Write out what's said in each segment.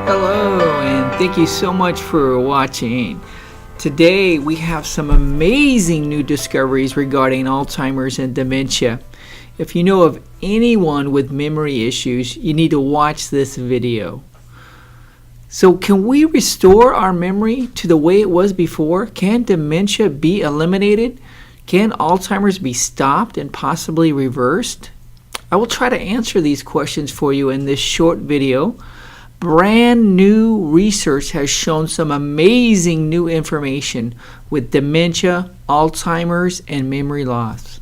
Hello, and thank you so much for watching. Today we have some amazing new discoveries regarding Alzheimer's and dementia. If you know of anyone with memory issues, you need to watch this video. So, can we restore our memory to the way it was before? Can dementia be eliminated? Can Alzheimer's be stopped and possibly reversed? I will try to answer these questions for you in this short video. Brand new research has shown some amazing new information with dementia, Alzheimer's, and memory loss.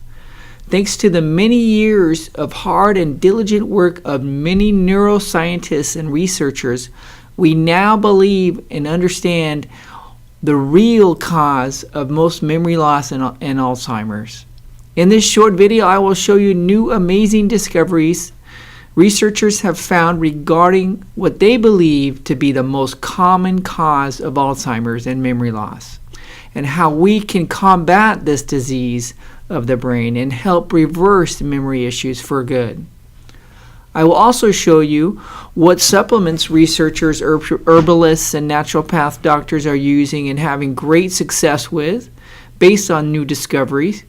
Thanks to the many years of hard and diligent work of many neuroscientists and researchers, we now believe and understand the real cause of most memory loss and Alzheimer's. In this short video, I will show you new amazing discoveries researchers have found regarding what they believe to be the most common cause of Alzheimer's and memory loss, and how we can combat this disease of the brain and help reverse memory issues for good. I will also show you what supplements researchers, herbalists, and naturopath doctors are using and having great success with based on new discoveries.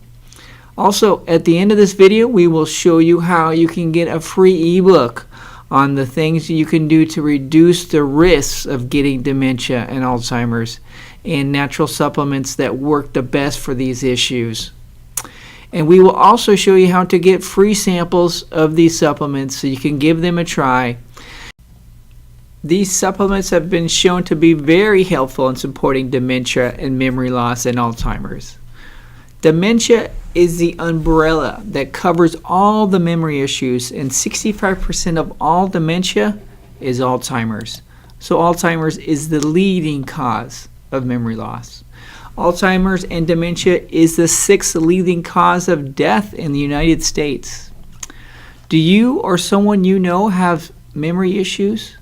Also, at the end of this video, we will show you how you can get a free ebook on the things you can do to reduce the risks of getting dementia and Alzheimer's, and natural supplements that work the best for these issues. And we will also show you how to get free samples of these supplements so you can give them a try. These supplements have been shown to be very helpful in supporting dementia and memory loss and Alzheimer's. Dementia is the umbrella that covers all the memory issues, and 65% of all dementia is Alzheimer's. So Alzheimer's is the leading cause of memory loss. Alzheimer's and dementia is the 6th leading cause of death in the United States. Do you or someone you know have memory issues?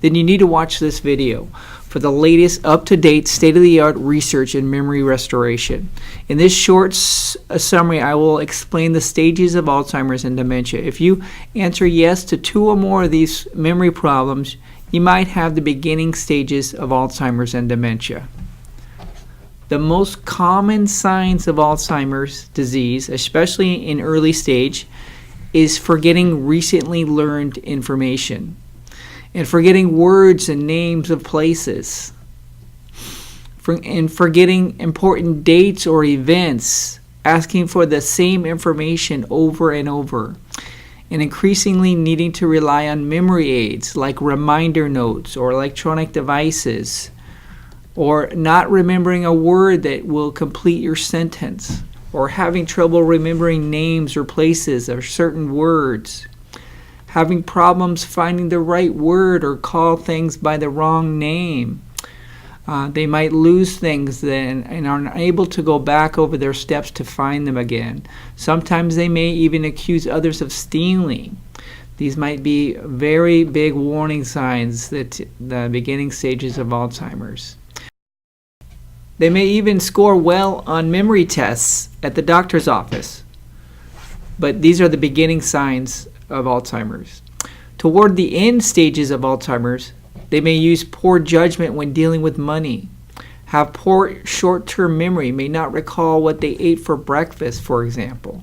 Then you need to watch this video for the latest up-to-date state-of-the-art research in memory restoration. In this short summary, I will explain the stages of Alzheimer's and dementia. If you answer yes to 2 or more of these memory problems, you might have the beginning stages of Alzheimer's and dementia. The most common signs of Alzheimer's disease, especially in early stage, is forgetting recently learned information and forgetting words and names of places, and forgetting important dates or events, asking for the same information over and over, and increasingly needing to rely on memory aids like reminder notes or electronic devices, or not remembering a word that will complete your sentence, or having trouble remembering names or places or certain words, having problems finding the right word or call things by the wrong name. They might lose things then and are unable to go back over their steps to find them again. Sometimes they may even accuse others of stealing. These might be very big warning signs that the beginning stages of Alzheimer's. They may even score well on memory tests at the doctor's office. But these are the beginning signs of Alzheimer's. Toward the end stages of Alzheimer's, they may use poor judgment when dealing with money, have poor short-term memory, may not recall what they ate for breakfast, for example.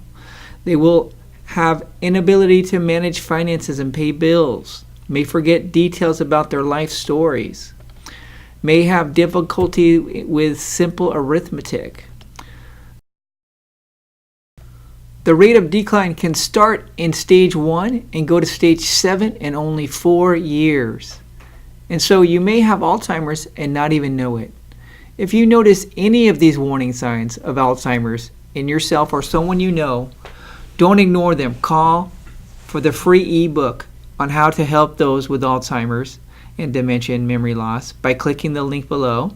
They will have inability to manage finances and pay bills, may forget details about their life stories, may have difficulty with simple arithmetic. The rate of decline can start in stage 1 and go to stage 7 in only 4 years. And so you may have Alzheimer's and not even know it. If you notice any of these warning signs of Alzheimer's in yourself or someone you know, don't ignore them. Call for the free ebook on how to help those with Alzheimer's and dementia and memory loss by clicking the link below.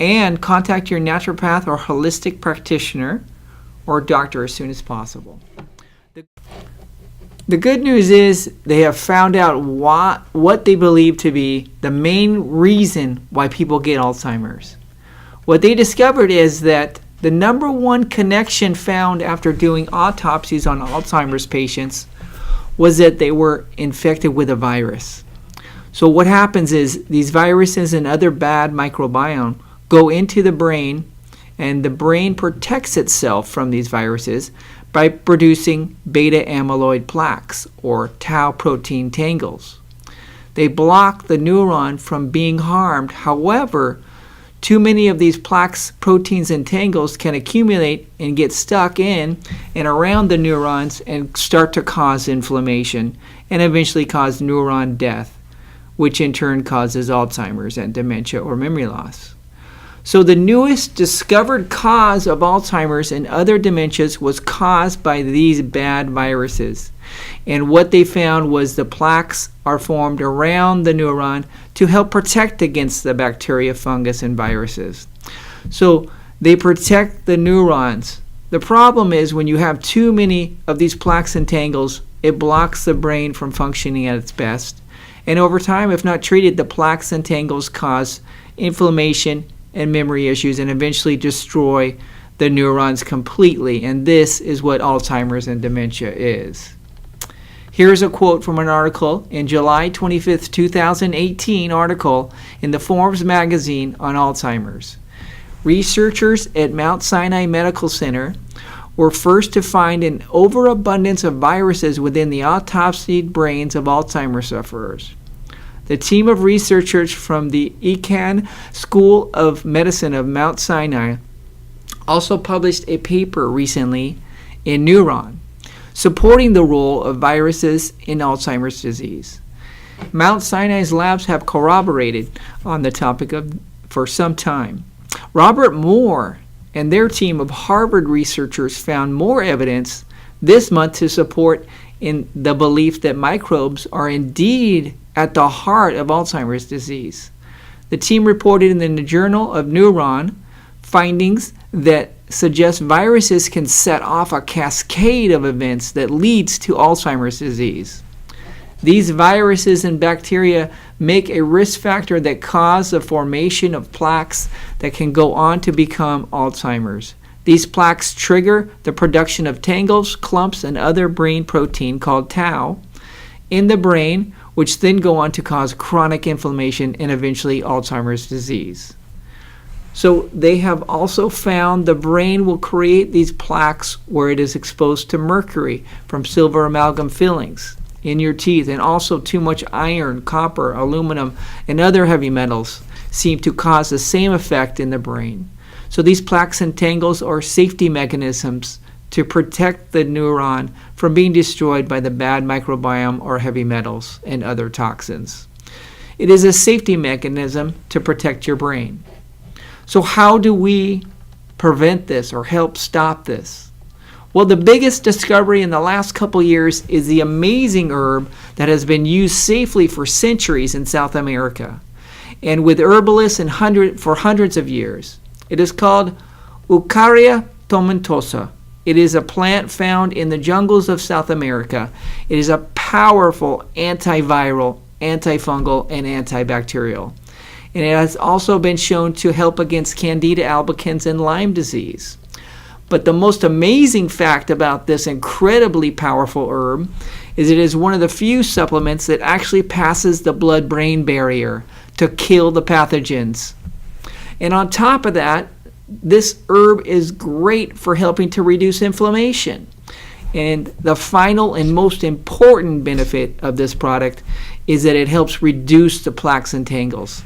And contact your naturopath or holistic practitioner or doctor as soon as possible. The good news is they have found out what they believe to be the main reason why people get Alzheimer's. What they discovered is that the number one connection found after doing autopsies on Alzheimer's patients was that they were infected with a virus. So what happens is these viruses and other bad microbiome go into the brain, and the brain protects itself from these viruses by producing beta amyloid plaques, or tau protein tangles. They block the neuron from being harmed. However, too many of these plaques, proteins, and tangles can accumulate and get stuck in and around the neurons and start to cause inflammation and eventually cause neuron death, which in turn causes Alzheimer's and dementia or memory loss. So the newest discovered cause of Alzheimer's and other dementias was caused by these bad viruses. And what they found was the plaques are formed around the neuron to help protect against the bacteria, fungus, and viruses. So they protect the neurons. The problem is when you have too many of these plaques and tangles, it blocks the brain from functioning at its best. And over time, if not treated, the plaques and tangles cause inflammation and memory issues and eventually destroy the neurons completely. And this is what Alzheimer's and dementia is. Here's a quote from an article in July 25th, 2018 article in the Forbes magazine on Alzheimer's. Researchers at Mount Sinai Medical Center were first to find an overabundance of viruses within the autopsied brains of Alzheimer's sufferers. The team of researchers from the Icahn School of Medicine of Mount Sinai also published a paper recently in Neuron, supporting the role of viruses in Alzheimer's disease. Mount Sinai's labs have corroborated on the topic for some time. Robert Moore and their team of Harvard researchers found more evidence this month to support in the belief that microbes are indeed at the heart of Alzheimer's disease. The team reported in the Journal of Neuron findings that suggest viruses can set off a cascade of events that leads to Alzheimer's disease. These viruses and bacteria make a risk factor that cause the formation of plaques that can go on to become Alzheimer's. These plaques trigger the production of tangles, clumps, and other brain protein called tau in the brain, which then go on to cause chronic inflammation and eventually Alzheimer's disease. So they have also found the brain will create these plaques where it is exposed to mercury from silver amalgam fillings in your teeth, and also too much iron, copper, aluminum, and other heavy metals seem to cause the same effect in the brain. So these plaques and tangles are safety mechanisms to protect the neuron from being destroyed by the bad microbiome or heavy metals and other toxins. It is a safety mechanism to protect your brain. So how do we prevent this or help stop this? Well, the biggest discovery in the last couple years is the amazing herb that has been used safely for centuries in South America and with herbalists for hundreds of years. It is called Eukarya tomentosa. It is a plant found in the jungles of South America. It is a powerful antiviral, antifungal, and antibacterial. And it has also been shown to help against Candida albicans and Lyme disease. But the most amazing fact about this incredibly powerful herb is it is one of the few supplements that actually passes the blood-brain barrier to kill the pathogens. And on top of that, this herb is great for helping to reduce inflammation. And the final and most important benefit of this product is that it helps reduce the plaques and tangles.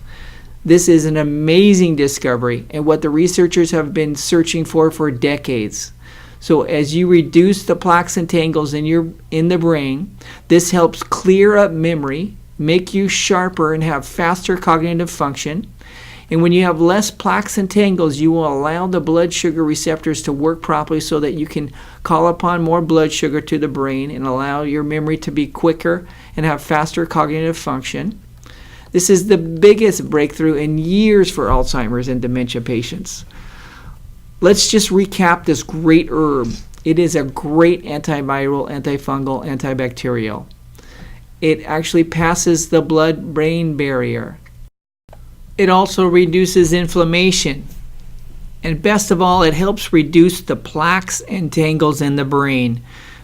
This is an amazing discovery and what the researchers have been searching for decades. So as you reduce the plaques and tangles in the brain, this helps clear up memory, make you sharper and have faster cognitive function. And when you have less plaques and tangles, you will allow the blood sugar receptors to work properly so that you can call upon more blood sugar to the brain and allow your memory to be quicker and have faster cognitive function. This is the biggest breakthrough in years for Alzheimer's and dementia patients. Let's just recap this great herb. It is a great antiviral, antifungal, antibacterial. It actually passes the blood-brain barrier. It also reduces inflammation. And best of all, it helps reduce the plaques and tangles in the brain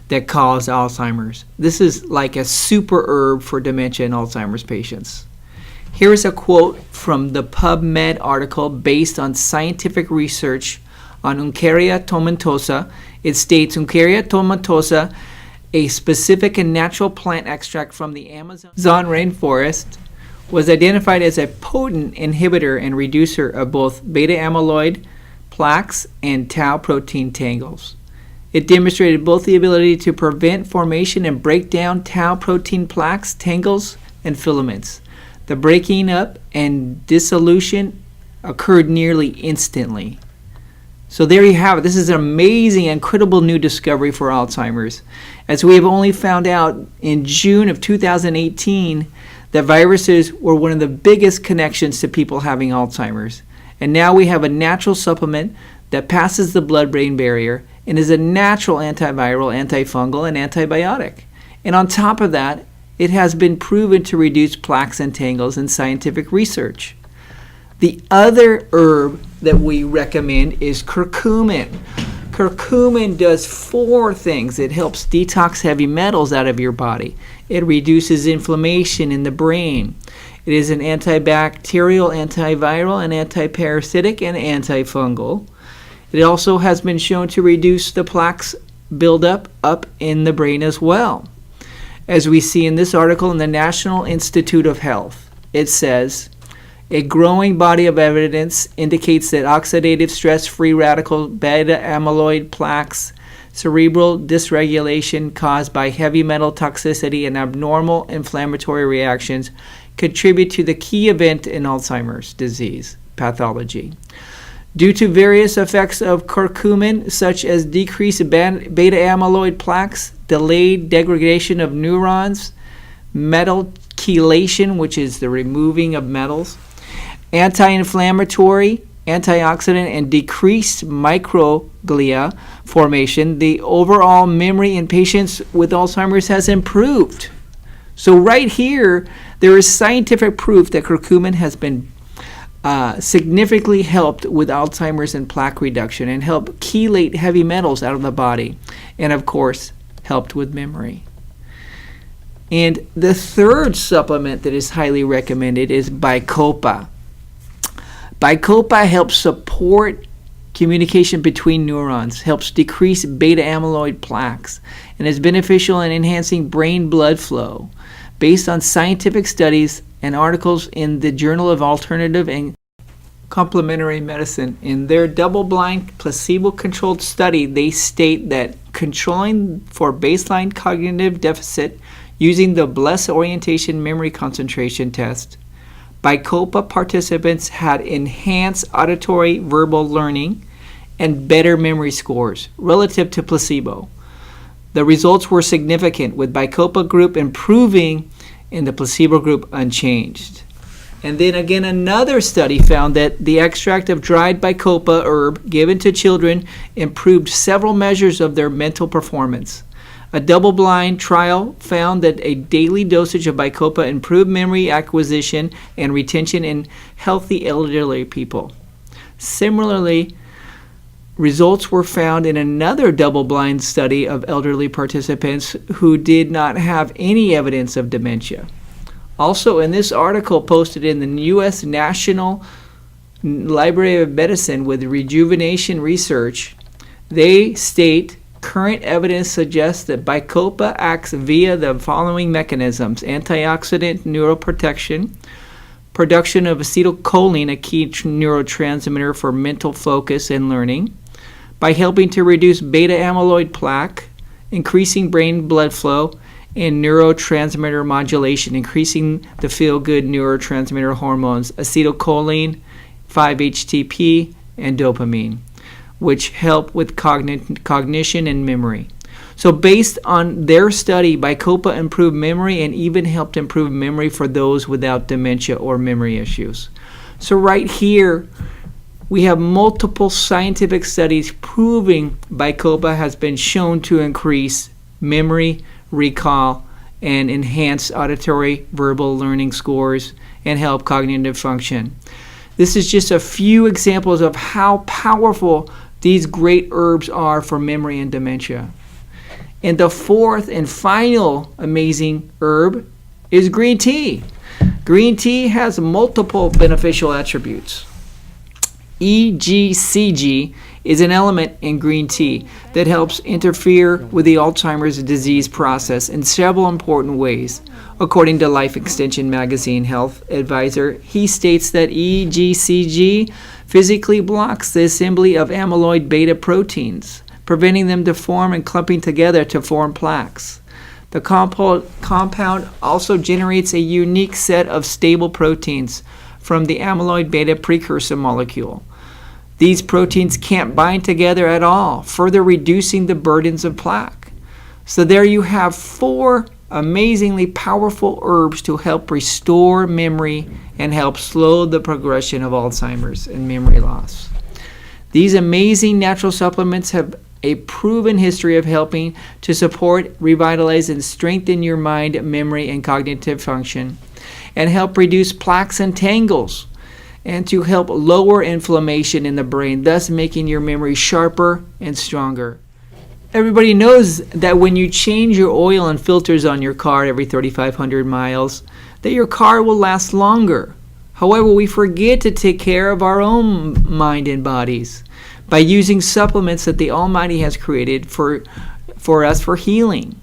that cause Alzheimer's. This is like a super herb for dementia and Alzheimer's patients. Here is a quote from the PubMed article based on scientific research on Uncaria tomentosa. It states Uncaria tomentosa, a specific and natural plant extract from the Amazon rainforest, was identified as a potent inhibitor and reducer of both beta amyloid plaques and tau protein tangles. It demonstrated both the ability to prevent formation and break down tau protein plaques, tangles, and filaments. The breaking up and dissolution occurred nearly instantly. So there you have it. This is an amazing, incredible new discovery for Alzheimer's, as we have only found out in June of 2018 that viruses were one of the biggest connections to people having Alzheimer's. And now we have a natural supplement that passes the blood-brain barrier and is a natural antiviral, antifungal, and antibiotic. And on top of that, it has been proven to reduce plaques and tangles in scientific research. The other herb that we recommend is curcumin. Curcumin does 4 things. It helps detox heavy metals out of your body. It reduces inflammation in the brain. It is an antibacterial, antiviral, and antiparasitic, and antifungal. It also has been shown to reduce the plaques buildup up in the brain as well. As we see in this article in the National Institute of Health, it says, a growing body of evidence indicates that oxidative stress-free radical beta amyloid plaques, cerebral dysregulation caused by heavy metal toxicity, and abnormal inflammatory reactions contribute to the key event in Alzheimer's disease pathology. Due to various effects of curcumin, such as decreased beta amyloid plaques, delayed degradation of neurons, metal chelation, which is the removing of metals, anti-inflammatory, antioxidant, and decreased microglia formation, the overall memory in patients with Alzheimer's has improved. So right here, there is scientific proof that curcumin has been significantly helped with Alzheimer's and plaque reduction, and helped chelate heavy metals out of the body, and of course helped with memory. And the third supplement that is highly recommended is Bacopa. Bacopa helps support communication between neurons, helps decrease beta amyloid plaques, and is beneficial in enhancing brain blood flow. Based on scientific studies and articles in the Journal of Alternative and Complementary Medicine, in their double-blind, placebo-controlled study, they state that controlling for baseline cognitive deficit using the BLESS orientation memory concentration test, Bacopa participants had enhanced auditory verbal learning and better memory scores relative to placebo. The results were significant, with Bacopa group improving and the placebo group unchanged. And then again, another study found that the extract of dried Bacopa herb given to children improved several measures of their mental performance. A double-blind trial found that a daily dosage of Bacopa improved memory acquisition and retention in healthy elderly people. Similarly, results were found in another double-blind study of elderly participants who did not have any evidence of dementia. Also, in this article posted in the U.S. National Library of Medicine with Rejuvenation Research, they state current evidence suggests that Bacopa acts via the following mechanisms: antioxidant neuroprotection, production of acetylcholine, a key neurotransmitter for mental focus and learning, by helping to reduce beta amyloid plaque, increasing brain blood flow, and neurotransmitter modulation, increasing the feel-good neurotransmitter hormones, acetylcholine, 5-HTP, and dopamine, which help with cognition and memory. So based on their study, Bacopa improved memory and even helped improve memory for those without dementia or memory issues. So right here, we have multiple scientific studies proving Bacopa has been shown to increase memory, recall, and enhance auditory verbal learning scores and help cognitive function. This is just a few examples of how powerful these great herbs are for memory and dementia. And the fourth and final amazing herb is green tea. Green tea has multiple beneficial attributes. EGCG is an element in green tea that helps interfere with the Alzheimer's disease process in several important ways. According to Life Extension Magazine Health Advisor, he states that EGCG physically blocks the assembly of amyloid beta proteins, preventing them to form and clumping together to form plaques. The compound also generates a unique set of stable proteins from the amyloid beta precursor molecule. These proteins can't bind together at all, further reducing the burdens of plaque. So there you have 4 amazingly powerful herbs to help restore memory and help slow the progression of Alzheimer's and memory loss. These amazing natural supplements have a proven history of helping to support, revitalize, and strengthen your mind, memory, and cognitive function, and help reduce plaques and tangles, and to help lower inflammation in the brain, thus making your memory sharper and stronger. Everybody knows that when you change your oil and filters on your car every 3,500 miles, that your car will last longer. However, we forget to take care of our own mind and bodies by using supplements that the Almighty has created for us for healing.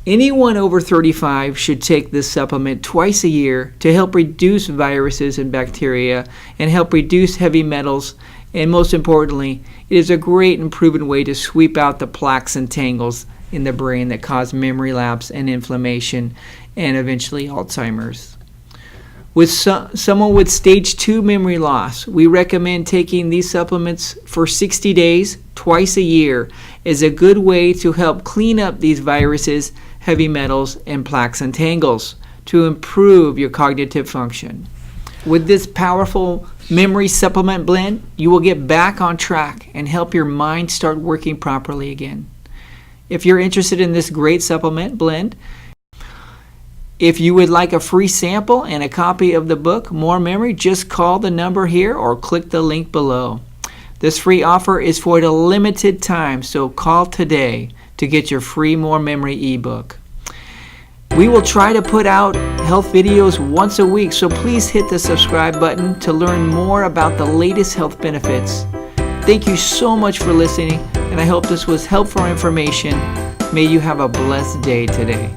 Anyone over 35 should take this supplement twice a year to help reduce viruses and bacteria and help reduce heavy metals. And most importantly, it is a great and proven way to sweep out the plaques and tangles in the brain that cause memory lapse and inflammation and eventually Alzheimer's. With someone with stage 2 memory loss, we recommend taking these supplements for 60 days, twice a year, as a good way to help clean up these viruses, heavy metals, and plaques and tangles to improve your cognitive function. With this powerful memory supplement blend, you will get back on track and help your mind start working properly again. If you're interested in this great supplement blend, if you would like a free sample and a copy of the book, More Memory, just call the number here or click the link below. This free offer is for a limited time, so call today to get your free More Memory ebook. We will try to put out health videos once a week, so please hit the subscribe button to learn more about the latest health benefits. Thank you so much for listening, and I hope this was helpful information. May you have a blessed day today.